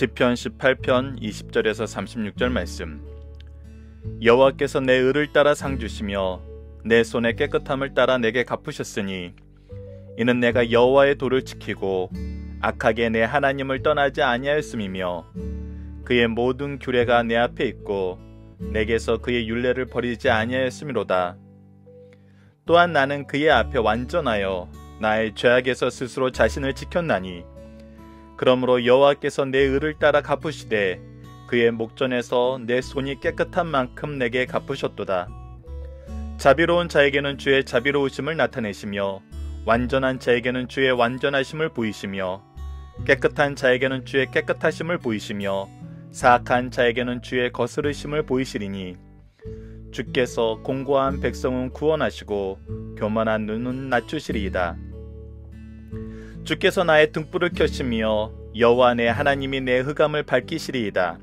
시편 18편 20절에서 36절 말씀. 여호와께서 내 의를 따라 상 주시며 내 손의 깨끗함을 따라 내게 갚으셨으니 이는 내가 여호와의 도를 지키고 악하게 내 하나님을 떠나지 아니하였음이며 그의 모든 규례가 내 앞에 있고 내게서 그의 율례를 버리지 아니하였음이로다. 또한 나는 그의 앞에 완전하여 나의 죄악에서 스스로 자신을 지켰나니 그러므로 여호와께서 내 의를 따라 갚으시되 그의 목전에서 내 손이 깨끗한 만큼 내게 갚으셨도다. 자비로운 자에게는 주의 자비로우심을 나타내시며 완전한 자에게는 주의 완전하심을 보이시며 깨끗한 자에게는 주의 깨끗하심을 보이시며 사악한 자에게는 주의 거스르심을 보이시리니 주께서 공고한 백성은 구원하시고 교만한 눈은 낮추시리이다. 주께서 나의 등불을 켜시며 여호와 내 하나님이 내 흑암을 밝히시리이다.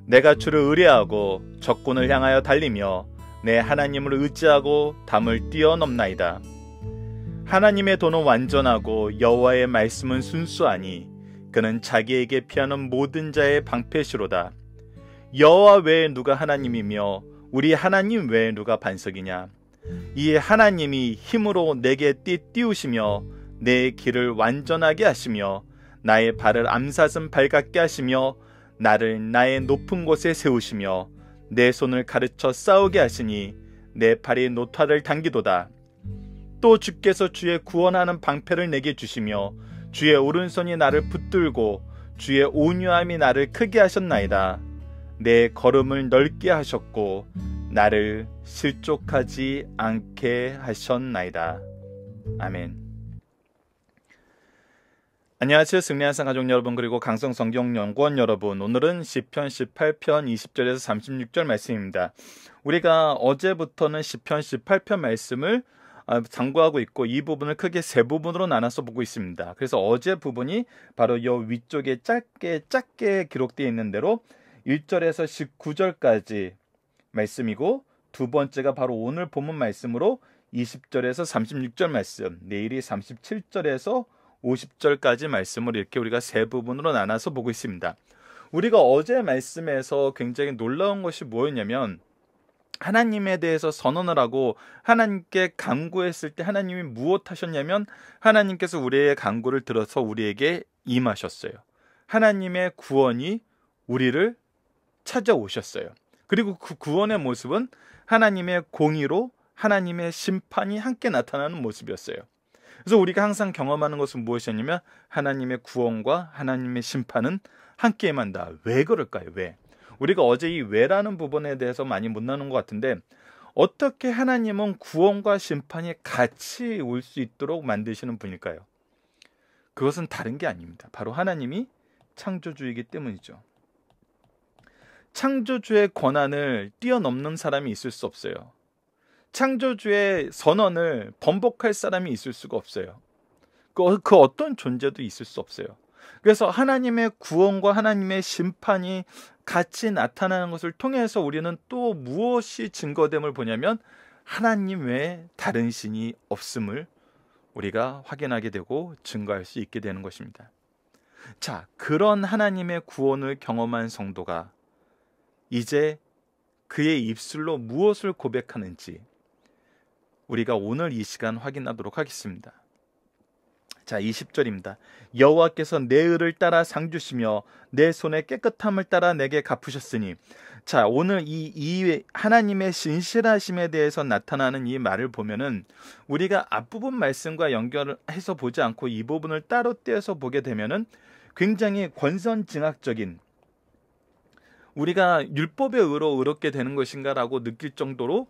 내가 주를 의뢰하고 적군을 향하여 달리며 내 하나님을 의지하고 담을 뛰어넘나이다. 하나님의 도는 완전하고 여호와의 말씀은 순수하니 그는 자기에게 피하는 모든 자의 방패시로다. 여호와 외에 누가 하나님이며 우리 하나님 외에 누가 반석이냐. 이 하나님이 힘으로 내게 띄우시며 내 길을 완전하게 하시며 나의 발을 암사슴 발같게 하시며 나를 나의 높은 곳에 세우시며 내 손을 가르쳐 싸우게 하시니 내 팔이 노타를 당기도다. 또 주께서 주의 구원하는 방패를 내게 주시며 주의 오른손이 나를 붙들고 주의 온유함이 나를 크게 하셨나이다. 내 걸음을 넓게 하셨고 나를 실족하지 않게 하셨나이다. 아멘. 안녕하세요. 승리한상 가족 여러분, 그리고 강성성경연구원 여러분. 오늘은 시편 18편 20절에서 36절 말씀입니다. 우리가 어제부터는 시편 18편 말씀을 상고하고 있고 이 부분을 크게 세 부분으로 나눠서 보고 있습니다. 그래서 어제 부분이 바로 이 위쪽에 짧게 기록되어 있는 대로 1절에서 19절까지 말씀이고, 두 번째가 바로 오늘 본문 말씀으로 20절에서 36절 말씀, 내일이 37절에서 50절까지 말씀을 이렇게 우리가 세 부분으로 나눠서 보고 있습니다. 우리가 어제 말씀에서 굉장히 놀라운 것이 뭐였냐면, 하나님에 대해서 선언을 하고 하나님께 간구했을 때 하나님이 무엇 하셨냐면, 하나님께서 우리의 간구를 들어서 우리에게 임하셨어요. 하나님의 구원이 우리를 찾아오셨어요. 그리고 그 구원의 모습은 하나님의 공의로 하나님의 심판이 함께 나타나는 모습이었어요. 그래서 우리가 항상 경험하는 것은 무엇이었냐면, 하나님의 구원과 하나님의 심판은 함께 임한다. 왜 그럴까요? 왜? 우리가 어제 이 왜라는 부분에 대해서 많이 못 나눈 것 같은데, 어떻게 하나님은 구원과 심판이 같이 올 수 있도록 만드시는 분일까요? 그것은 다른 게 아닙니다. 바로 하나님이 창조주이기 때문이죠. 창조주의 권한을 뛰어넘는 사람이 있을 수 없어요. 창조주의 선언을 번복할 사람이 있을 수가 없어요. 그 어떤 존재도 있을 수 없어요. 그래서 하나님의 구원과 하나님의 심판이 같이 나타나는 것을 통해서 우리는 또 무엇이 증거됨을 보냐면, 하나님 외에 다른 신이 없음을 우리가 확인하게 되고 증거할 수 있게 되는 것입니다. 자, 그런 하나님의 구원을 경험한 성도가 이제 그의 입술로 무엇을 고백하는지 우리가 오늘 이 시간 확인하도록 하겠습니다. 자, 20절입니다. 여호와께서 내 의를 따라 상 주시며 내 손의 깨끗함을 따라 내게 갚으셨으니. 자, 오늘 이 하나님의 신실하심에 대해서 나타나는 이 말을 보면은 우리가 앞부분 말씀과 연결을 해서 보지 않고 이 부분을 따로 떼어서 보게 되면은 굉장히 권선징악적인, 우리가 율법의 의로 의롭게 되는 것인가라고 느낄 정도로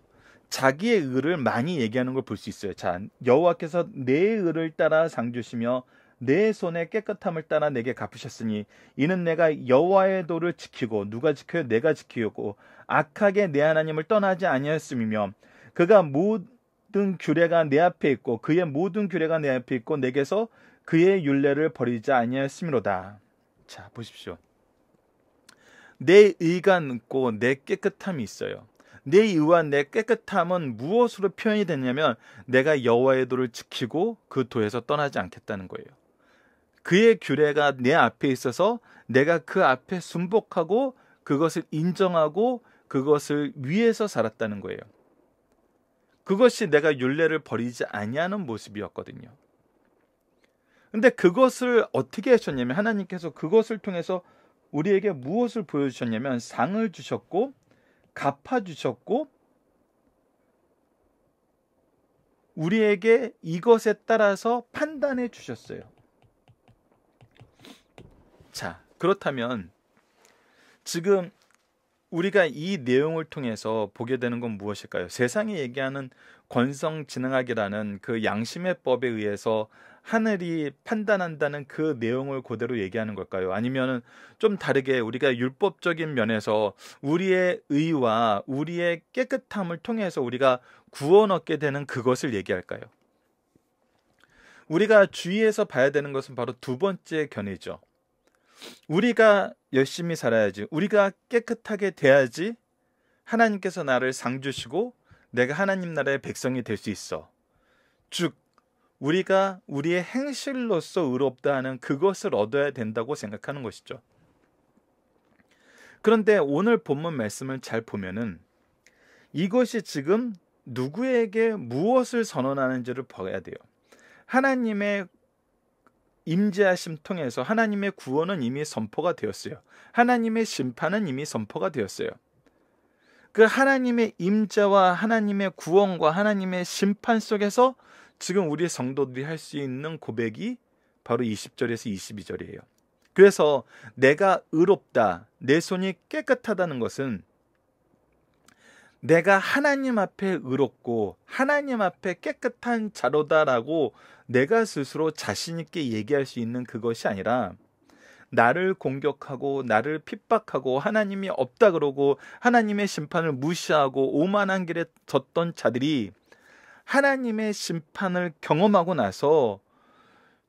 자기의 의를 많이 얘기하는 걸 볼 수 있어요. 자, 여호와께서 내 의를 따라 상 주시며 내 손의 깨끗함을 따라 내게 갚으셨으니 이는 내가 여호와의 도를 지키고, 누가 지켜요? 내가 지키고 악하게 내 하나님을 떠나지 아니하였음이며 그가 모든 규례가 내 앞에 있고 그의 모든 규례가 내 앞에 있고 내게서 그의 율례를 버리지 아니하였음이로다. 자, 보십시오. 내 의가 있고 내 깨끗함이 있어요. 내 의와 내 깨끗함은 무엇으로 표현이 됐냐면, 내가 여호와의 도를 지키고 그 도에서 떠나지 않겠다는 거예요. 그의 규례가 내 앞에 있어서 내가 그 앞에 순복하고 그것을 인정하고 그것을 위해서 살았다는 거예요. 그것이 내가 율례를 버리지 아니하는 모습이었거든요. 근데 그것을 어떻게 하셨냐면 하나님께서 그것을 통해서 우리에게 무엇을 보여주셨냐면 상을 주셨고 갚아주셨고 우리에게 이것에 따라서 판단해 주셨어요. 자, 그렇다면 지금 우리가 이 내용을 통해서 보게 되는 건 무엇일까요? 세상이 얘기하는 권성징악이라는 그 양심의 법에 의해서 하늘이 판단한다는 그 내용을 그대로 얘기하는 걸까요? 아니면 좀 다르게 우리가 율법적인 면에서 우리의 의와 우리의 깨끗함을 통해서 우리가 구원 얻게 되는 그것을 얘기할까요? 우리가 주의해서 봐야 되는 것은 바로 두 번째 견해죠. 우리가 열심히 살아야지, 우리가 깨끗하게 돼야지 하나님께서 나를 상 주시고 내가 하나님 나라의 백성이 될 수 있어. 즉 우리가 우리의 행실로서 의롭다 하는 그것을 얻어야 된다고 생각하는 것이죠. 그런데 오늘 본문 말씀을 잘 보면은 이것이 지금 누구에게 무엇을 선언하는지를 봐야 돼요. 하나님의 임재하심 통해서 하나님의 구원은 이미 선포가 되었어요. 하나님의 심판은 이미 선포가 되었어요. 그 하나님의 임재와 하나님의 구원과 하나님의 심판 속에서 지금 우리 성도들이 할 수 있는 고백이 바로 20절에서 22절이에요. 그래서 내가 의롭다, 내 손이 깨끗하다는 것은 내가 하나님 앞에 의롭고 하나님 앞에 깨끗한 자로다라고 내가 스스로 자신 있게 얘기할 수 있는 그것이 아니라 나를 공격하고 나를 핍박하고 하나님이 없다 그러고 하나님의 심판을 무시하고 오만한 길에 졌던 자들이 하나님의 심판을 경험하고 나서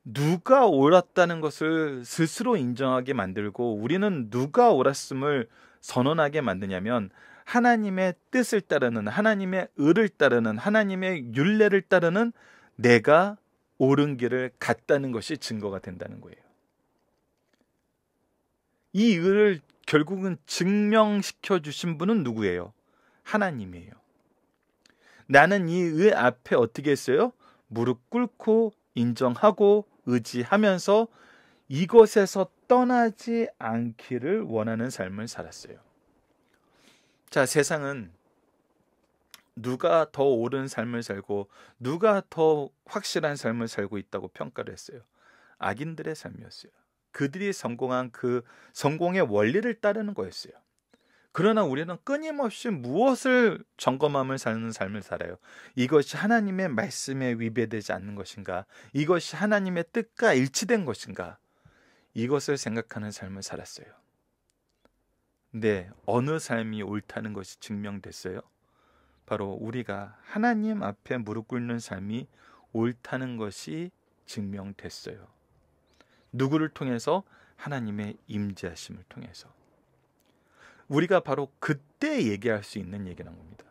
누가 옳았다는 것을 스스로 인정하게 만들고 우리는 누가 옳았음을 선언하게 만드냐면 하나님의 뜻을 따르는, 하나님의 의를 따르는, 하나님의 율례를 따르는 내가 옳은 길을 갔다는 것이 증거가 된다는 거예요. 이 의를 결국은 증명시켜 주신 분은 누구예요? 하나님이에요. 나는 이 의 앞에 어떻게 했어요? 무릎 꿇고 인정하고 의지하면서 이것에서 떠나지 않기를 원하는 삶을 살았어요. 자, 세상은 누가 더 옳은 삶을 살고 누가 더 확실한 삶을 살고 있다고 평가를 했어요. 악인들의 삶이었어요. 그들이 성공한 그 성공의 원리를 따르는 거였어요. 그러나 우리는 끊임없이 무엇을 점검하며 사는 삶을 살아요. 이것이 하나님의 말씀에 위배되지 않는 것인가? 이것이 하나님의 뜻과 일치된 것인가? 이것을 생각하는 삶을 살았어요. 근데 어느 삶이 옳다는 것이 증명됐어요? 바로 우리가 하나님 앞에 무릎 꿇는 삶이 옳다는 것이 증명됐어요. 누구를 통해서? 하나님의 임재하심을 통해서. 우리가 바로 그때 얘기할 수 있는 얘기라는 겁니다.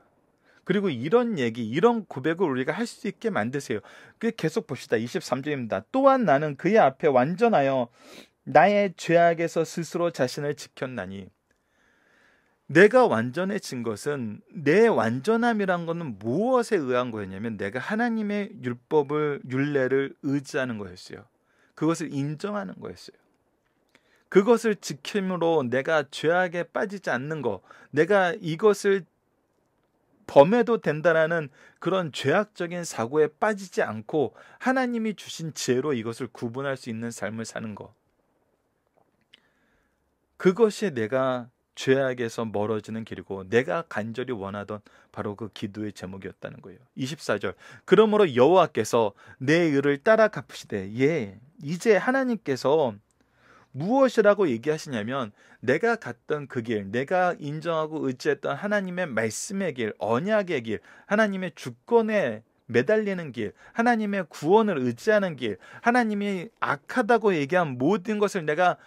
그리고 이런 얘기, 이런 고백을 우리가 할 수 있게 만드세요. 계속 봅시다. 23절입니다. 또한 나는 그의 앞에 완전하여 나의 죄악에서 스스로 자신을 지켰나니. 내가 완전해진 것은 내 완전함이란 것은 무엇에 의한 거였냐면 내가 하나님의 율법을, 율례를 의지하는 거였어요. 그것을 인정하는 거였어요. 그것을 지킴으로 내가 죄악에 빠지지 않는 것, 내가 이것을 범해도 된다라는 그런 죄악적인 사고에 빠지지 않고 하나님이 주신 지혜로 이것을 구분할 수 있는 삶을 사는 것. 그것이 내가 죄악에서 멀어지는 길이고 내가 간절히 원하던 바로 그 기도의 제목이었다는 거예요. 24절. 그러므로 여호와께서 내 의를 따라 갚으시되, 이제 하나님께서 무엇이라고 얘기하시냐면 내가 갔던 그 길, 내가 인정하고 의지했던 하나님의 말씀의 길, 언약의 길, 하나님의 주권에 매달리는 길, 하나님의 구원을 의지하는 길, 하나님이 악하다고 얘기한 모든 것을 내가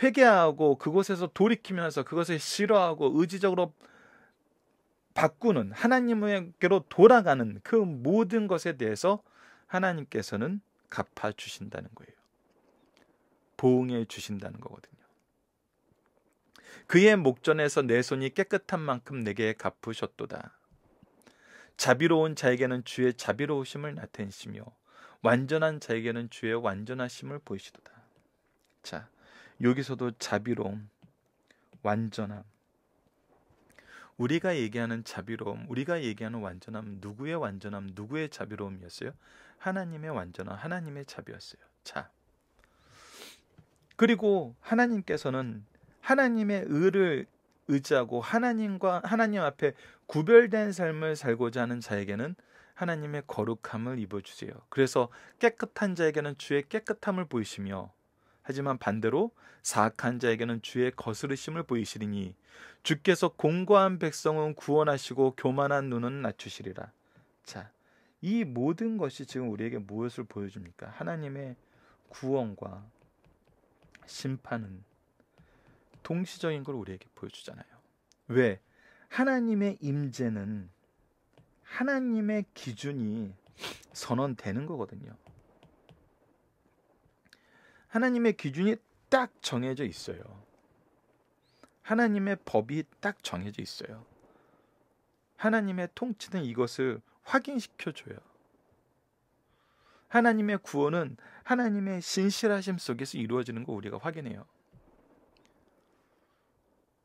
회개하고 그곳에서 돌이키면서 그것을 싫어하고 의지적으로 바꾸는, 하나님에게로 돌아가는 그 모든 것에 대해서 하나님께서는 갚아주신다는 거예요. 보응해 주신다는 거거든요. 그의 목전에서 내 손이 깨끗한 만큼 내게 갚으셨도다. 자비로운 자에게는 주의 자비로우심을 나타내시며 완전한 자에게는 주의 완전하심을 보이시도다. 자, 여기서도 자비로움, 완전함. 우리가 얘기하는 자비로움, 우리가 얘기하는 완전함, 누구의 완전함, 누구의 자비로움이었어요? 하나님의 완전함, 하나님의 자비였어요. 자, 그리고 하나님께서는 하나님의 의를 의지하고 하나님 앞에 구별된 삶을 살고자 하는 자에게는 하나님의 거룩함을 입어주세요. 그래서 깨끗한 자에게는 주의 깨끗함을 보이시며, 하지만 반대로 사악한 자에게는 주의 거스르심을 보이시리니 주께서 공고한 백성은 구원하시고 교만한 눈은 낮추시리라. 자, 이 모든 것이 지금 우리에게 무엇을 보여줍니까? 하나님의 구원과 심판은 동시적인 걸 우리에게 보여주잖아요. 왜? 하나님의 임재는 하나님의 기준이 선언되는 거거든요. 하나님의 기준이 딱 정해져 있어요. 하나님의 법이 딱 정해져 있어요. 하나님의 통치는 이것을 확인시켜줘요. 하나님의 구원은 하나님의 신실하심 속에서 이루어지는 거 우리가 확인해요.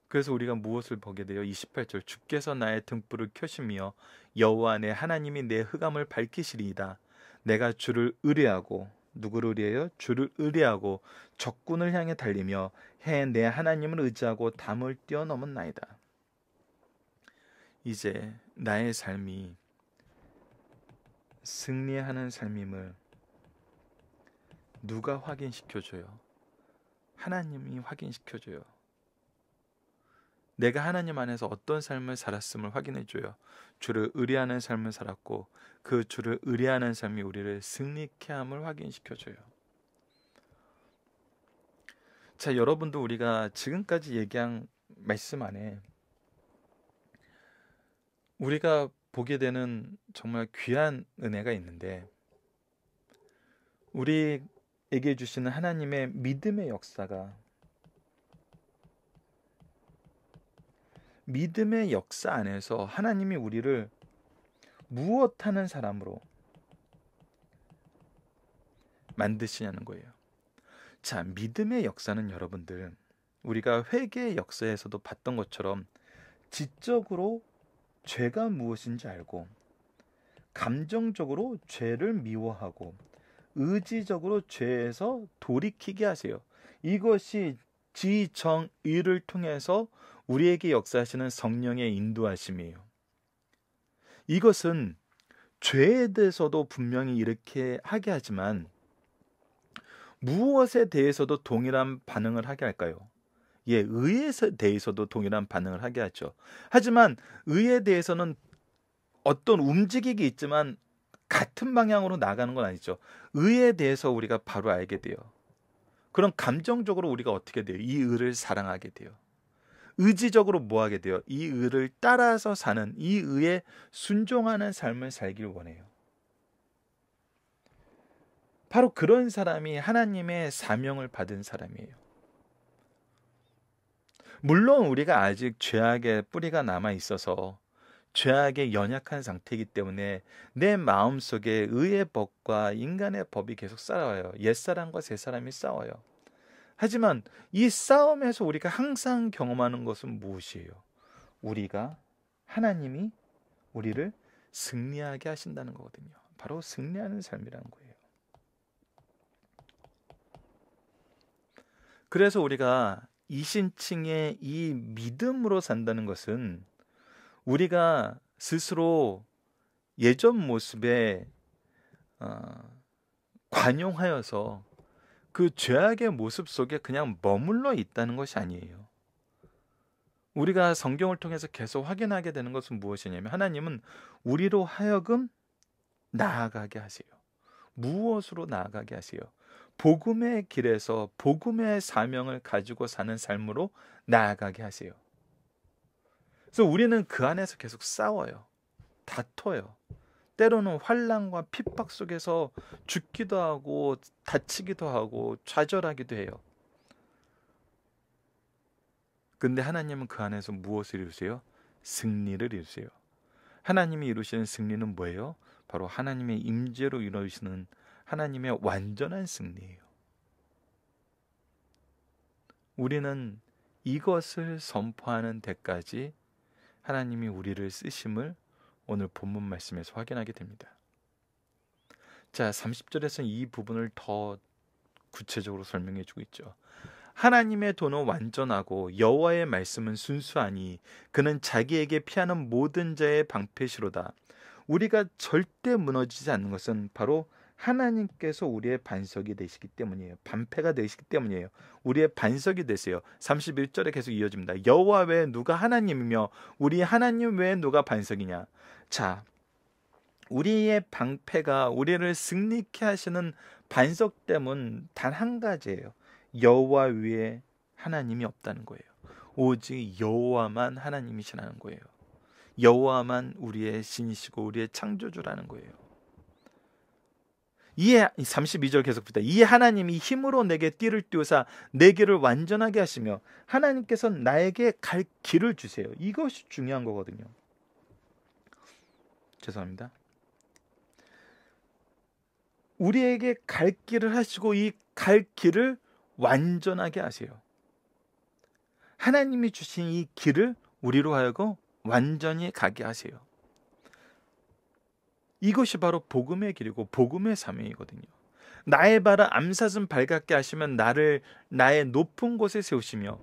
그래서 우리가 무엇을 보게 돼요? 28절, 주께서 나의 등불을 켜시며 여호와 내 하나님이 내 흑암을 밝히시리이다. 내가 주를 의뢰하고, 누구를 의뢰해요? 주를 의뢰하고 적군을 향해 달리며 해 내 하나님을 의지하고 담을 뛰어넘은 나이다. 이제 나의 삶이 승리하는 삶임을 누가 확인시켜줘요? 하나님이 확인시켜줘요. 내가 하나님 안에서 어떤 삶을 살았음을 확인해줘요. 주를 의뢰하는 삶을 살았고 그 주를 의뢰하는 삶이 우리를 승리케 함을 확인시켜줘요. 자, 여러분도 우리가 지금까지 얘기한 말씀 안에 우리가 보게 되는 정말 귀한 은혜가 있는데, 우리에게 주시는 하나님의 믿음의 역사가, 믿음의 역사 안에서 하나님이 우리를 무엇하는 사람으로 만드시냐는 거예요. 자, 믿음의 역사는 여러분들, 우리가 회개의 역사에서도 봤던 것처럼 지적으로 죄가 무엇인지 알고, 감정적으로 죄를 미워하고, 의지적으로 죄에서 돌이키게 하세요. 이것이 지정의를 통해서 우리에게 역사하시는 성령의 인도하심이에요. 이것은 죄에 대해서도 분명히 이렇게 하게 하지만 무엇에 대해서도 동일한 반응을 하게 할까요? 예, 의에 대해서도 동일한 반응을 하게 하죠. 하지만 의에 대해서는 어떤 움직이기 있지만 같은 방향으로 나가는 건 아니죠. 의에 대해서 우리가 바로 알게 돼요. 그럼 감정적으로 우리가 어떻게 돼요? 이 의를 사랑하게 돼요. 의지적으로 뭐 하게 돼요? 이 의를 따라서 사는, 이 의에 순종하는 삶을 살길 원해요. 바로 그런 사람이 하나님의 사명을 받은 사람이에요. 물론 우리가 아직 죄악의 뿌리가 남아 있어서 죄악에 연약한 상태이기 때문에 내 마음속에 의의 법과 인간의 법이 계속 싸워요. 옛사람과 새사람이 싸워요. 하지만 이 싸움에서 우리가 항상 경험하는 것은 무엇이에요? 우리가, 하나님이 우리를 승리하게 하신다는 거거든요. 바로 승리하는 삶이라는 거예요. 그래서 우리가 이신칭의 이 믿음으로 산다는 것은 우리가 스스로 예전 모습에 관용하여서 그 죄악의 모습 속에 그냥 머물러 있다는 것이 아니에요. 우리가 성경을 통해서 계속 확인하게 되는 것은 무엇이냐면, 하나님은 우리로 하여금 나아가게 하세요. 무엇으로 나아가게 하세요? 복음의 길에서 복음의 사명을 가지고 사는 삶으로 나아가게 하세요. 그래서 우리는 그 안에서 계속 싸워요. 다퉈요. 때로는 환난과 핍박 속에서 죽기도 하고 다치기도 하고 좌절하기도 해요. 근데 하나님은 그 안에서 무엇을 이루세요? 승리를 이루세요. 하나님이 이루시는 승리는 뭐예요? 바로 하나님의 임재로 이루시는 하나님의 완전한 승리예요. 우리는 이것을 선포하는 데까지 하나님이 우리를 쓰심을 오늘 본문 말씀에서 확인하게 됩니다. 자, 30절에서는 이 부분을 더 구체적으로 설명해 주고 있죠. 하나님의 도는 완전하고 여호와의 말씀은 순수하니 그는 자기에게 피하는 모든 자의 방패시로다. 우리가 절대 무너지지 않는 것은 바로 하나님께서 우리의 반석이 되시기 때문이에요. 방패가 되시기 때문이에요. 우리의 반석이 되세요. 31절에 계속 이어집니다. 여호와 외에 누가 하나님이며 우리 하나님 외에 누가 반석이냐. 자, 우리의 방패가 우리를 승리케 하시는 반석됨은 단 한 가지예요. 여호와 위에 하나님이 없다는 거예요. 오직 여호와만 하나님이시라는 거예요. 여호와만 우리의 신이시고 우리의 창조주라는 거예요. 이에 32절 계속부터 이에 하나님이 힘으로 내게 띠를 띄우사 내 길을 완전하게 하시며 하나님께서 나에게 갈 길을 주세요. 이것이 중요한 거거든요. 죄송합니다. 우리에게 갈 길을 하시고 이 갈 길을 완전하게 하세요. 하나님이 주신 이 길을 우리로 하여금 완전히 가게 하세요. 이것이 바로 복음의 길이고 복음의 사명이거든요. 나의 발을 암사슴 발같게 하시면 나의 높은 곳에 세우시며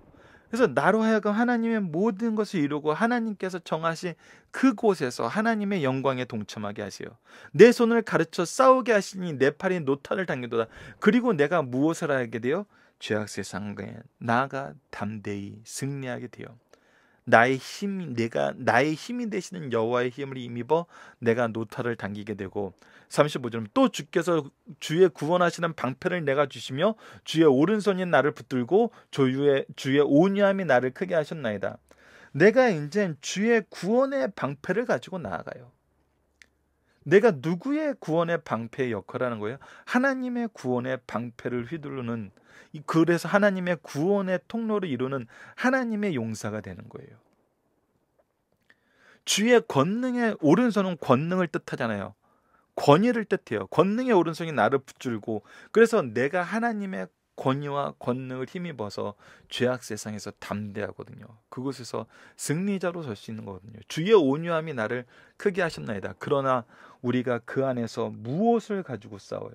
그래서 나로 하여금 하나님의 모든 것을 이루고 하나님께서 정하신 그곳에서 하나님의 영광에 동참하게 하세요. 내 손을 가르쳐 싸우게 하시니 내 팔이 노탄을 당기도다. 그리고 내가 무엇을 하게 돼요? 죄악 세상에 나아가 담대히 승리하게 돼요. 나의 힘이 되시는 여호와의 힘을 힘입어 내가 노타를 당기게 되고 35절 또 주께서 주의 구원하시는 방패를 내가 주시며 주의 오른손이 나를 붙들고 주의 온유함이 나를 크게 하셨나이다. 내가 이제 주의 구원의 방패를 가지고 나아가요. 내가 누구의 구원의 방패의 역할을 하는 거예요? 하나님의 구원의 방패를 휘두르는, 그래서 하나님의 구원의 통로를 이루는 하나님의 용사가 되는 거예요. 주의 권능의 오른손은 권능을 뜻하잖아요. 권위를 뜻해요. 권능의 오른손이 나를 붙들고, 그래서 내가 하나님의 권위와 권능을 힘입어서 죄악 세상에서 담대하거든요. 그곳에서 승리자로 설 수 있는 거거든요. 주의 온유함이 나를 크게 하셨나이다. 그러나 우리가 그 안에서 무엇을 가지고 싸워요?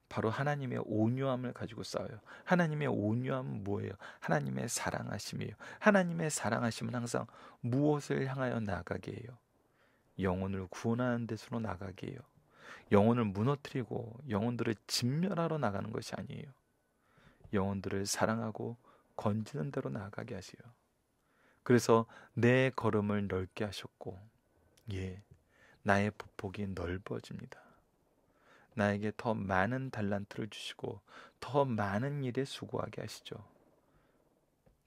바로 하나님의 온유함을 가지고 싸워요. 하나님의 온유함은 뭐예요? 하나님의 사랑하심이에요. 하나님의 사랑하심은 항상 무엇을 향하여 나가게 해요? 영혼을 구원하는 데서로 나가게 해요. 영혼을 무너뜨리고 영혼들을 진멸하러 나가는 것이 아니에요. 영혼들을 사랑하고 건지는 대로 나아가게 하세요. 그래서 내 걸음을 넓게 하셨고, 나의 보폭이 넓어집니다. 나에게 더 많은 달란트를 주시고 더 많은 일에 수고하게 하시죠.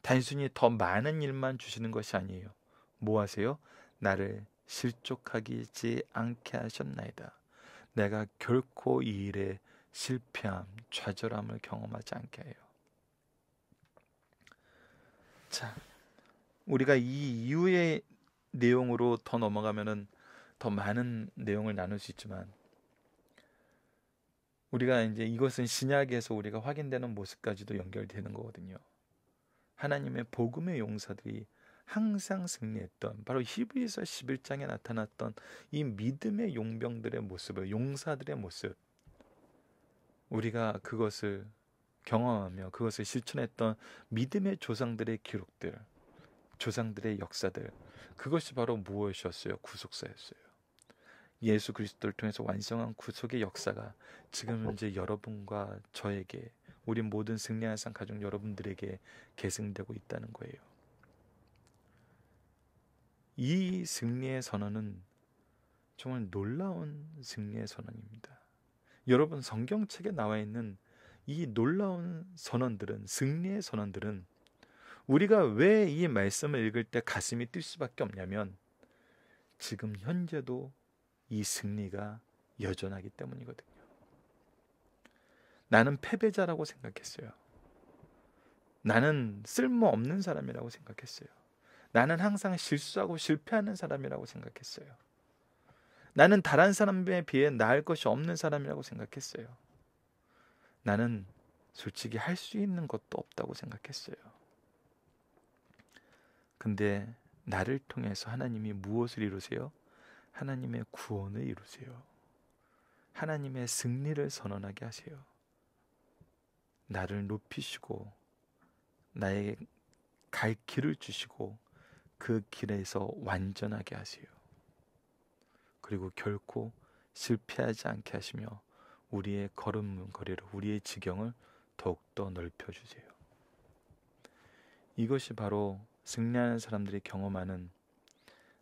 단순히 더 많은 일만 주시는 것이 아니에요. 뭐 하세요? 나를 실족하지 않게 하셨나이다. 내가 결코 이 일에 실패함, 좌절함을 경험하지 않게 해요. 자, 우리가 이 이후의 내용으로 더 넘어가면은 더 많은 내용을 나눌 수 있지만, 우리가 이제 이것은 신약에서 우리가 확인되는 모습까지도 연결되는 거거든요. 하나님의 복음의 용사들이 항상 승리했던, 바로 히브리서 11장에 나타났던 이 믿음의 용병들의 모습을, 용사들의 모습, 우리가 그것을 경험하며 그것을 실천했던 믿음의 조상들의 기록들, 조상들의 역사들, 그것이 바로 무엇이었어요? 구속사였어요. 예수 그리스도를 통해서 완성한 구속의 역사가 지금 현재 여러분과 저에게, 우리 모든 승리한 상 가족 여러분들에게 계승되고 있다는 거예요. 이 승리의 선언은 정말 놀라운 승리의 선언입니다. 여러분, 성경책에 나와 있는 이 놀라운 선언들은, 승리의 선언들은 우리가 왜 이 말씀을 읽을 때 가슴이 뛸 수밖에 없냐면, 지금 현재도 이 승리가 여전하기 때문이거든요. 나는 패배자라고 생각했어요. 나는 쓸모없는 사람이라고 생각했어요. 나는 항상 실수하고 실패하는 사람이라고 생각했어요. 나는 다른 사람에 비해 나을 것이 없는 사람이라고 생각했어요. 나는 솔직히 할 수 있는 것도 없다고 생각했어요. 근데 나를 통해서 하나님이 무엇을 이루세요? 하나님의 구원을 이루세요. 하나님의 승리를 선언하게 하세요. 나를 높이시고 나에게 갈 길을 주시고 그 길에서 완전하게 하세요. 그리고 결코 실패하지 않게 하시며 우리의 걸음걸이를, 우리의 지경을 더욱더 넓혀주세요. 이것이 바로 승리하는 사람들이 경험하는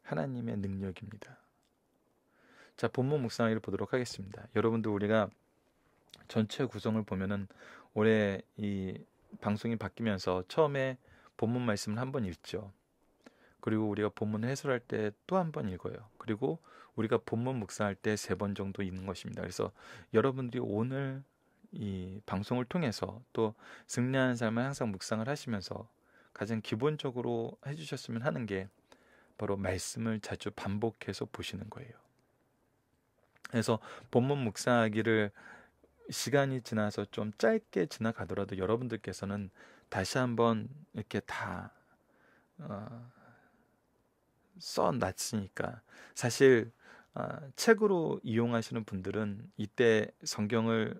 하나님의 능력입니다. 자, 본문 묵상하기를 보도록 하겠습니다. 여러분들, 우리가 전체 구성을 보면은 올해 이 방송이 바뀌면서 처음에 본문 말씀을 한번 읽죠. 그리고 우리가 본문 해설할 때 또 한 번 읽어요. 그리고 우리가 본문 묵상할 때 3번 정도 읽는 것입니다. 그래서 여러분들이 오늘 이 방송을 통해서 또 승리하는 삶을 항상 묵상을 하시면서 가장 기본적으로 해주셨으면 하는 게 바로 말씀을 자주 반복해서 보시는 거예요. 그래서 본문 묵상하기를 시간이 지나서 좀 짧게 지나가더라도 여러분들께서는 다시 한번 이렇게 다 써놨으니까, 사실 책으로 이용하시는 분들은 이때 성경을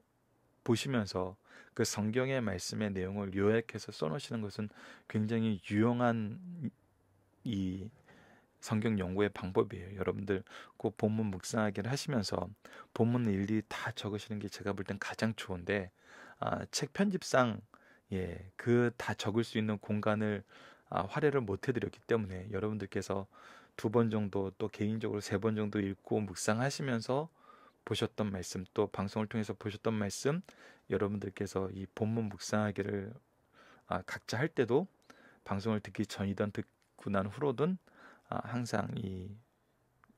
보시면서 그 성경의 말씀의 내용을 요약해서 써놓으시는 것은 굉장히 유용한 이 성경 연구의 방법이에요. 여러분들 그 본문 묵상하기를 하시면서 본문 일일이 다 적으시는 게 제가 볼 땐 가장 좋은데, 책 편집상 그 다 적을 수 있는 공간을 활용을 못 해드렸기 때문에 여러분들께서 2번 정도, 또 개인적으로 3번 정도 읽고 묵상하시면서 보셨던 말씀, 또 방송을 통해서 보셨던 말씀, 여러분들께서 이 본문 묵상하기를 각자 할 때도 방송을 듣기 전이든 듣고 난 후로든 항상 이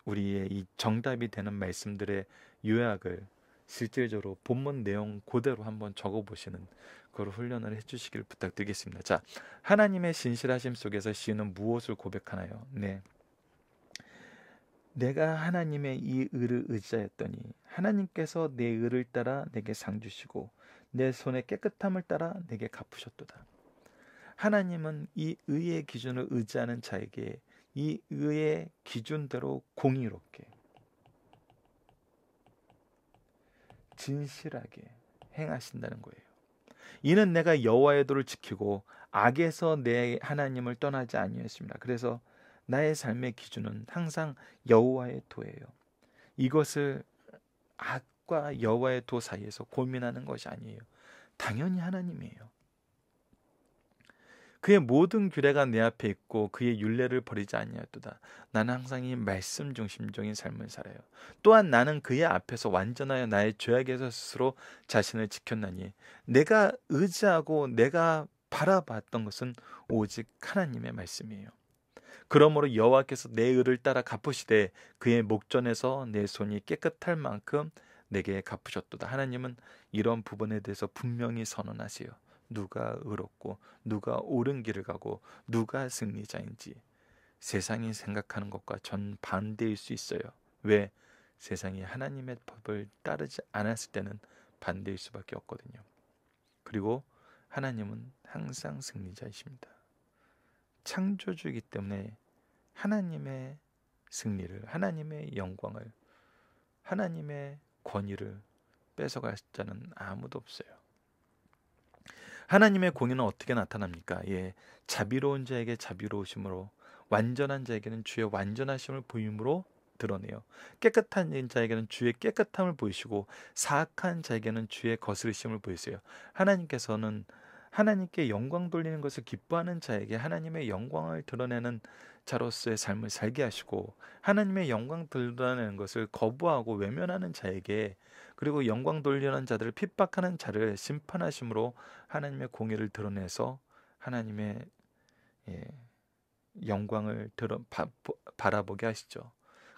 우리의 이 정답이 되는 말씀들의 요약을 실질적으로 본문 내용 그대로 한번 적어보시는 그런 훈련을 해주시길 부탁드리겠습니다. 자, 하나님의 신실하심 속에서 시인은 무엇을 고백하나요? 네, 내가 하나님의 이 의를 의지하였더니 하나님께서 내 의를 따라 내게 상 주시고 내 손의 깨끗함을 따라 내게 갚으셨도다. 하나님은 이 의의 기준을 의지하는 자에게 이 의의 기준대로 공의롭게 진실하게 행하신다는 거예요. 이는 내가 여호와의 도를 지키고 악에서 내 하나님을 떠나지 아니하였습니다. 그래서 나의 삶의 기준은 항상 여호와의 도예요. 이것을 악과 여호와의 도 사이에서 고민하는 것이 아니에요. 당연히 하나님이에요. 그의 모든 규례가 내 앞에 있고 그의 율례를 버리지 아니하였도다. 나는 항상 이 말씀 중심적인 삶을 살아요. 또한 나는 그의 앞에서 완전하여 나의 죄악에서 스스로 자신을 지켰나니 내가 의지하고 내가 바라봤던 것은 오직 하나님의 말씀이에요. 그러므로 여호와께서 내 의를 따라 갚으시되 그의 목전에서 내 손이 깨끗할 만큼 내게 갚으셨도다. 하나님은 이런 부분에 대해서 분명히 선언하세요. 누가 의롭고 누가 옳은 길을 가고 누가 승리자인지 세상이 생각하는 것과 전반대일 수 있어요. 왜? 세상이 하나님의 법을 따르지 않았을 때는 반대일 수밖에 없거든요. 그리고 하나님은 항상 승리자이십니다. 창조주이기 때문에 하나님의 승리를, 하나님의 영광을, 하나님의 권위를 뺏어갈 자는 아무도 없어요. 하나님의 공의는 어떻게 나타납니까? 자비로운 자에게 자비로우심으로, 완전한 자에게는 주의 완전하심을 보임으로 드러내요. 깨끗한 자에게는 주의 깨끗함을 보이시고 사악한 자에게는 주의 거스르심을 보이세요. 하나님께서는 하나님께 영광 돌리는 것을 기뻐하는 자에게 하나님의 영광을 드러내는 자로서의 삶을 살게 하시고, 하나님의 영광 드러내는 것을 거부하고 외면하는 자에게, 그리고 영광 돌리는 자들을 핍박하는 자를 심판하심으로 하나님의 공의를 드러내서 하나님의 영광을 바라보게 하시죠.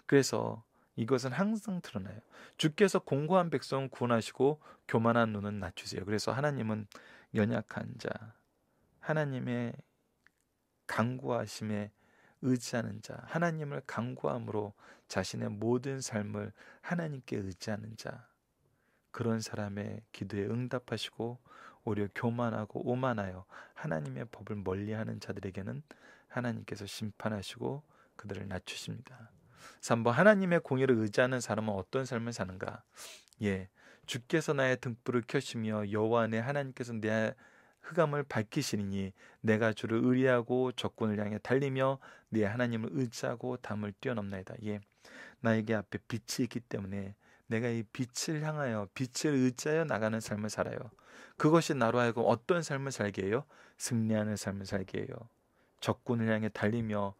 그래서 이것은 항상 드러나요. 주께서 공고한 백성은 구원하시고 교만한 눈은 낮추세요. 그래서 하나님은 연약한 자, 하나님의 간구하심에 의지하는 자, 하나님을 간구함으로 자신의 모든 삶을 하나님께 의지하는 자, 그런 사람의 기도에 응답하시고 오히려 교만하고 오만하여 하나님의 법을 멀리하는 자들에게는 하나님께서 심판하시고 그들을 낮추십니다. 3번, 하나님의 공의를 의지하는 사람은 어떤 삶을 사는가? 예, 주께서 나의 등불을 켜시며 여호와 내 하나님께서 내 흑암을 밝히시리니 내가 주를 의리하고 적군을 향해 달리며 네 하나님을 의지하고 담을 뛰어넘나이다. 예, 나에게 앞에 빛이 있기 때문에 내가 이 빛을 향하여 빛을 의지하여 나가는 삶을 살아요. 그것이 나로 하여금 어떤 삶을 살게 해요? 승리하는 삶을 살게 해요. 적군을 향해 달리며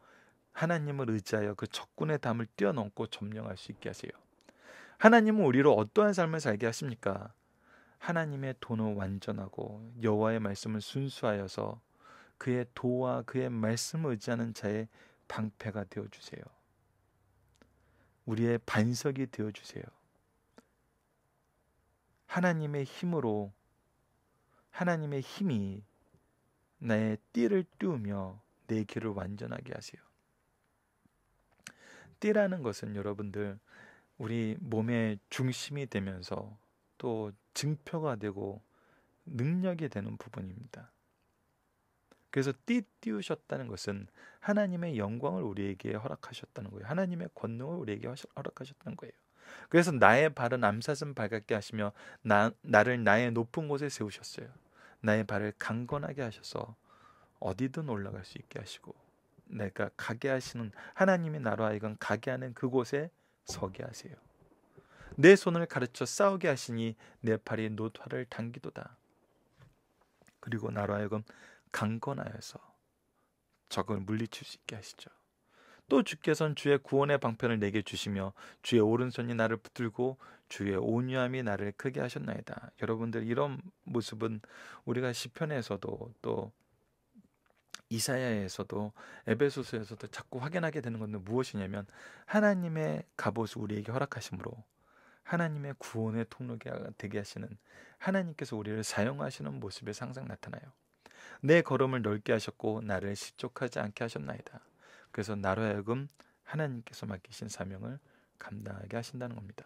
하나님을 의지하여 그 적군의 담을 뛰어넘고 점령할 수 있게 하세요. 하나님은 우리로 어떠한 삶을 살게 하십니까? 하나님의 도는 완전하고 여호와의 말씀을 순수하여서 그의 도와 그의 말씀을 의지하는 자의 방패가 되어주세요. 우리의 반석이 되어주세요. 하나님의 힘으로, 하나님의 힘이 나의 띠를 띄우며 내 길을 완전하게 하세요. 띠라는 것은 여러분들 우리 몸의 중심이 되면서 또 증표가 되고 능력이 되는 부분입니다. 그래서 띠 띄우셨다는 것은 하나님의 영광을 우리에게 허락하셨다는 거예요. 하나님의 권능을 우리에게 허락하셨다는 거예요. 그래서 나의 발은 암사슴 발같게 하시며 나를 나의 높은 곳에 세우셨어요. 나의 발을 강건하게 하셔서 어디든 올라갈 수 있게 하시고 내가 가게 하시는 하나님이 나로 하여금 가게 하는 그곳에 서게 하세요. 내 손을 가르쳐 싸우게 하시니 내 팔이 노화를 당기도다. 그리고 나로 하여금 강건하여서 적을 물리칠 수 있게 하시죠. 또 주께서는 주의 구원의 방편을 내게 주시며 주의 오른손이 나를 붙들고 주의 온유함이 나를 크게 하셨나이다. 여러분들, 이런 모습은 우리가 시편에서도 또 이사야에서도 에베소서에서도 자꾸 확인하게 되는 것은 무엇이냐면 하나님의 갑옷을 우리에게 허락하심으로 하나님의 구원의 통로가 되게 하시는 하나님께서 우리를 사용하시는 모습에 항상 나타나요. 내 걸음을 넓게 하셨고 나를 실족하지 않게 하셨나이다. 그래서 나로 하여금 하나님께서 맡기신 사명을 감당하게 하신다는 겁니다.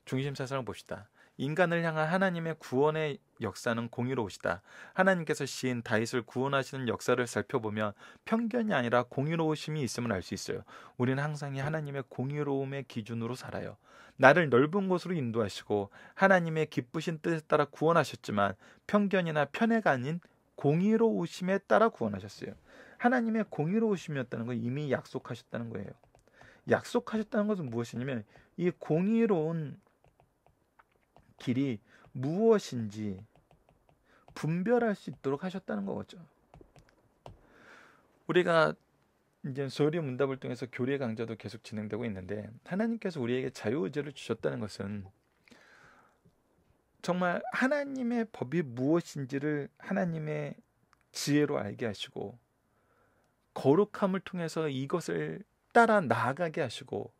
중심 사상을 봅시다. 인간을 향한 하나님의 구원의 역사는 공의로우시다. 하나님께서 시인 다윗을 구원하시는 역사를 살펴보면 편견이 아니라 공의로우심이 있음을 알 수 있어요. 우리는 항상 이 하나님의 공의로움의 기준으로 살아요. 나를 넓은 곳으로 인도하시고 하나님의 기쁘신 뜻에 따라 구원하셨지만 편견이나 편애가 아닌 공의로우심에 따라 구원하셨어요. 하나님의 공의로우심이었다는 건 이미 약속하셨다는 거예요. 약속하셨다는 것은 무엇이냐면 이 공의로운 길이 무엇인지 분별할 수 있도록 하셨다는 거죠. 우리가 이제 소리 문답을 통해서 교리 강좌도 계속 진행되고 있는데 하나님께서 우리에게 자유의지를 주셨다는 것은 정말 하나님의 법이 무엇인지를 하나님의 지혜로 알게 하시고 거룩함을 통해서 이것을 따라 나아가게 하시고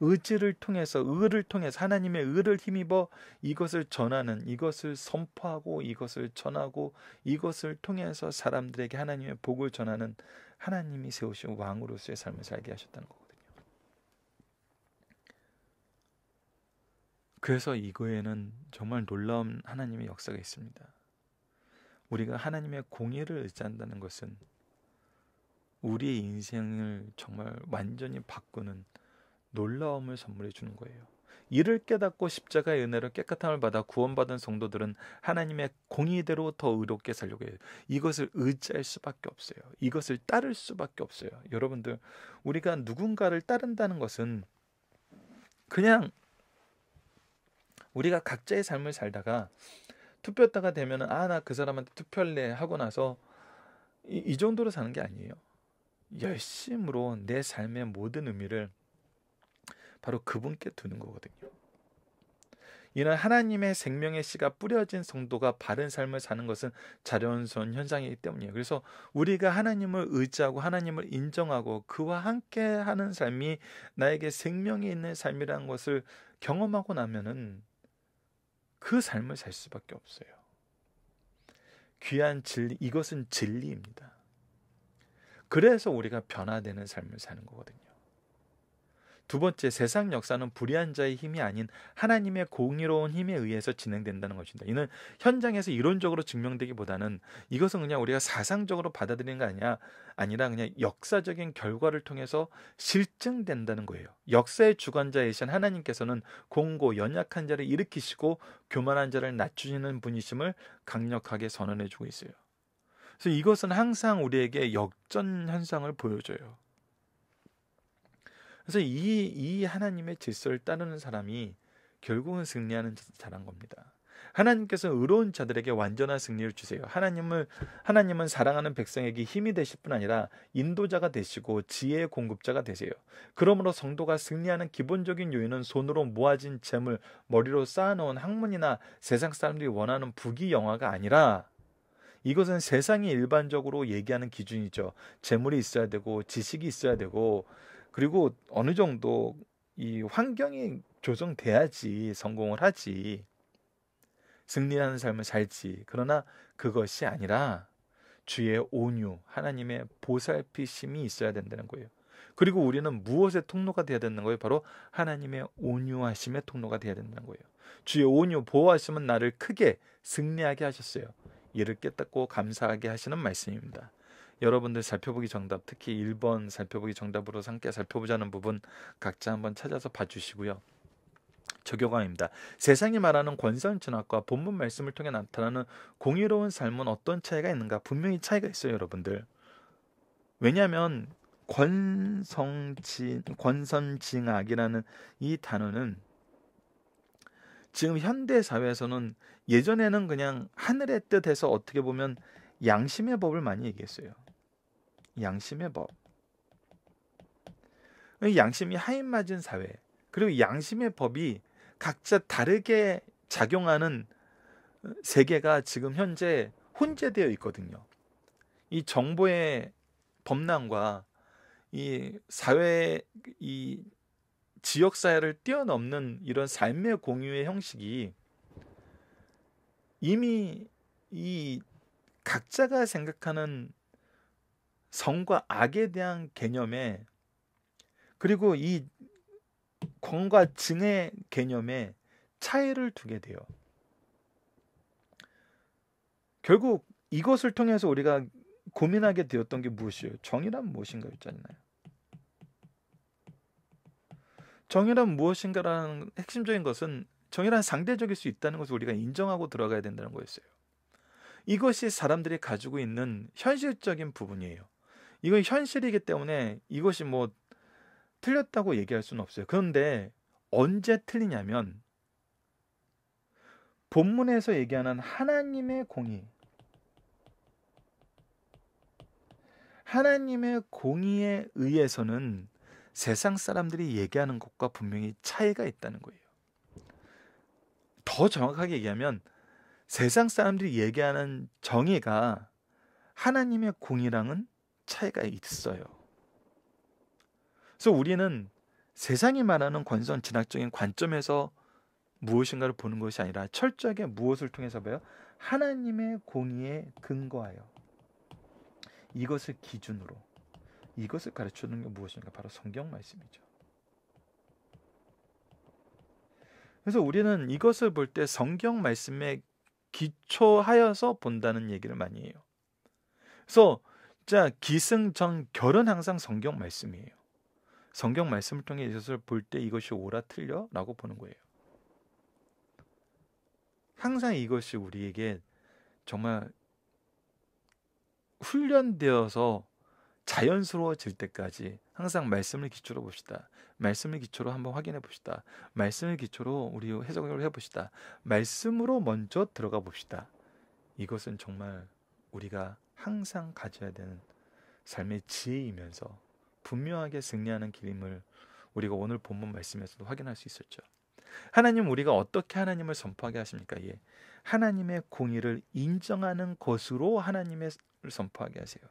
의지를 통해서 의를 통해서 하나님의 의를 힘입어 이것을 전하는, 이것을 선포하고 이것을 전하고 이것을 통해서 사람들에게 하나님의 복을 전하는 하나님이 세우신 왕으로서의 삶을 살게 하셨다는 거거든요. 그래서 이거에는 정말 놀라운 하나님의 역사가 있습니다. 우리가 하나님의 공의를 의지한다는 것은 우리의 인생을 정말 완전히 바꾸는 놀라움을 선물해 주는 거예요. 이를 깨닫고 십자가의 은혜로 깨끗함을 받아 구원받은 성도들은 하나님의 공의대로 더 의롭게 살려고 해요. 이것을 의지할 수밖에 없어요. 이것을 따를 수밖에 없어요. 여러분들, 우리가 누군가를 따른다는 것은 그냥 우리가 각자의 삶을 살다가 투표 때가 되면 나 그 사람한테 투표할래 하고 나서 이 정도로 사는 게 아니에요. 열심으로 내 삶의 모든 의미를 바로 그분께 두는 거거든요. 이는 하나님의 생명의 씨가 뿌려진 성도가 바른 삶을 사는 것은 자연스러운 현상이기 때문이에요. 그래서 우리가 하나님을 의지하고 하나님을 인정하고 그와 함께 하는 삶이 나에게 생명이 있는 삶이라는 것을 경험하고 나면은 그 삶을 살 수밖에 없어요. 귀한 진리, 이것은 진리입니다. 그래서 우리가 변화되는 삶을 사는 거거든요. 두 번째, 세상 역사는 불의한 자의 힘이 아닌 하나님의 공의로운 힘에 의해서 진행된다는 것입니다. 이는 현장에서 이론적으로 증명되기보다는 이것은 그냥 우리가 사상적으로 받아들이는 게 아니라 그냥 역사적인 결과를 통해서 실증된다는 거예요. 역사의 주관자이신 하나님께서는 공고, 연약한 자를 일으키시고 교만한 자를 낮추시는 분이심을 강력하게 선언해주고 있어요. 그래서 이것은 항상 우리에게 역전 현상을 보여줘요. 그래서 이 하나님의 질서를 따르는 사람이 결국은 승리하는 자란 겁니다. 하나님께서 의로운 자들에게 완전한 승리를 주세요. 하나님은 사랑하는 백성에게 힘이 되실 뿐 아니라 인도자가 되시고 지혜의 공급자가 되세요. 그러므로 성도가 승리하는 기본적인 요인은 손으로 모아진 재물, 머리로 쌓아놓은 학문이나 세상 사람들이 원하는 부귀영화가 아니라, 이것은 세상이 일반적으로 얘기하는 기준이죠. 재물이 있어야 되고 지식이 있어야 되고, 그리고 어느 정도 이 환경이 조성돼야지 성공을 하지, 승리하는 삶을 살지. 그러나 그것이 아니라 주의 온유, 하나님의 보살피심이 있어야 된다는 거예요. 그리고 우리는 무엇의 통로가 되어야 되는 거예요? 바로 하나님의 온유하심의 통로가 되어야 된다는 거예요. 주의 온유, 보호하심은 나를 크게 승리하게 하셨어요. 이를 깨닫고 감사하게 하시는 말씀입니다. 여러분들 살펴보기 정답, 특히 1번 살펴보기 정답으로 함께 살펴보자는 부분 각자 한번 찾아서 봐주시고요. 저교광입니다. 세상이 말하는 권선진학과 본문 말씀을 통해 나타나는 공의로운 삶은 어떤 차이가 있는가? 분명히 차이가 있어요, 여러분들. 왜냐하면 권선징악이라는 이 단어는 지금 현대 사회에서는, 예전에는 그냥 하늘의 뜻에서 어떻게 보면 양심의 법을 많이 얘기했어요. 양심의 법. 양심이 하인맞은 사회. 그리고 양심의 법이 각자 다르게 작용하는 세계가 지금 현재 혼재되어 있거든요. 이 정보의 범람과 이 사회, 이 지역사회를 뛰어넘는 이런 삶의 공유의 형식이 이미 이 각자가 생각하는 성과 악에 대한 개념에, 그리고 이 권과 증의 개념에 차이를 두게 돼요. 결국 이것을 통해서 우리가 고민하게 되었던 게 무엇이에요? 정의란 무엇인가 였잖아요. 정의란 무엇인가라는 핵심적인 것은, 정의란 상대적일 수 있다는 것을 우리가 인정하고 들어가야 된다는 거였어요. 이것이 사람들이 가지고 있는 현실적인 부분이에요. 이건 현실이기 때문에 이것이 뭐 틀렸다고 얘기할 수는 없어요. 그런데 언제 틀리냐면, 본문에서 얘기하는 하나님의 공의, 하나님의 공의에 의해서는 세상 사람들이 얘기하는 것과 분명히 차이가 있다는 거예요. 더 정확하게 얘기하면 세상 사람들이 얘기하는 정의가 하나님의 공의랑은 차이가 있어요. 그래서 우리는 세상이 말하는 권선 진학적인 관점에서 무엇인가를 보는 것이 아니라 철저하게 무엇을 통해서 봐요? 하나님의 공의에 근거하여 이것을 기준으로, 이것을 가르쳐주는 게 무엇인가? 바로 성경 말씀이죠. 그래서 우리는 이것을 볼 때 성경 말씀에 기초하여서 본다는 얘기를 많이 해요. 그래서 자, 기승전결은 항상 성경 말씀이에요. 성경 말씀을 통해 이것을 볼 때 이것이 옳아 틀려? 라고 보는 거예요. 항상 이것이 우리에게 정말 훈련되어서 자연스러워질 때까지 항상 말씀을 기초로 봅시다. 말씀을 기초로 한번 확인해 봅시다. 말씀을 기초로 우리 해석을 해봅시다. 말씀으로 먼저 들어가 봅시다. 이것은 정말 우리가 항상 가져야 되는 삶의 지혜이면서 분명하게 승리하는 길임을 우리가 오늘 본문 말씀에서도 확인할 수 있었죠. 하나님, 우리가 어떻게 하나님을 선포하게 하십니까? 예. 하나님의 공의를 인정하는 것으로 하나님을 선포하게 하세요.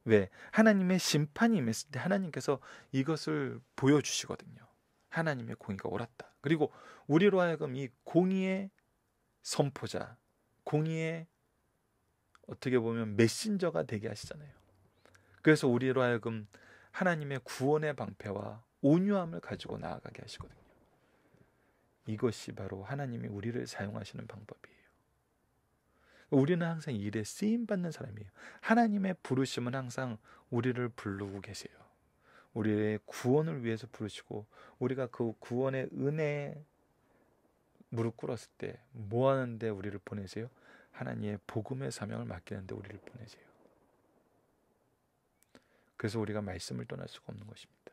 왜? 하나님의 심판이 임했을 때 하나님께서 이것을 보여주시거든요. 하나님의 공의가 옳았다. 그리고 우리로 하여금 이 공의의 선포자, 공의의 어떻게 보면 메신저가 되게 하시잖아요. 그래서 우리로 하여금 하나님의 구원의 방패와 온유함을 가지고 나아가게 하시거든요. 이것이 바로 하나님이 우리를 사용하시는 방법이에요. 우리는 항상 일에 쓰임받는 사람이에요. 하나님의 부르심은 항상 우리를 부르고 계세요. 우리의 구원을 위해서 부르시고, 우리가 그 구원의 은혜에 무릎 꿇었을 때 뭐 하는데 우리를 보내세요? 하나님의 복음의 사명을 맡기는데 우리를 보내세요. 그래서 우리가 말씀을 떠날 수가 없는 것입니다.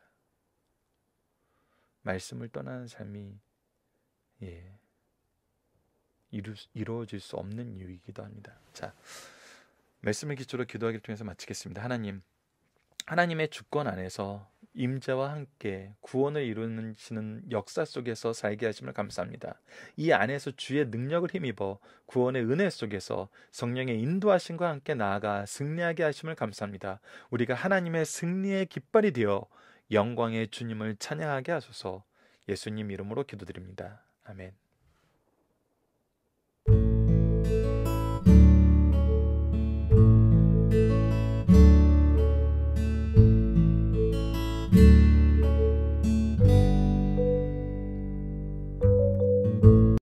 말씀을 떠나는 삶이 이루어질 수 없는 이유이기도 합니다. 자, 말씀을 기초로 기도하기를 통해서 마치겠습니다. 하나님의 주권 안에서 임재와 함께 구원을 이루시는 역사 속에서 살게 하심을 감사합니다. 이 안에서 주의 능력을 힘입어 구원의 은혜 속에서 성령의 인도하심과 함께 나아가 승리하게 하심을 감사합니다. 우리가 하나님의 승리의 깃발이 되어 영광의 주님을 찬양하게 하소서. 예수님 이름으로 기도드립니다. 아멘.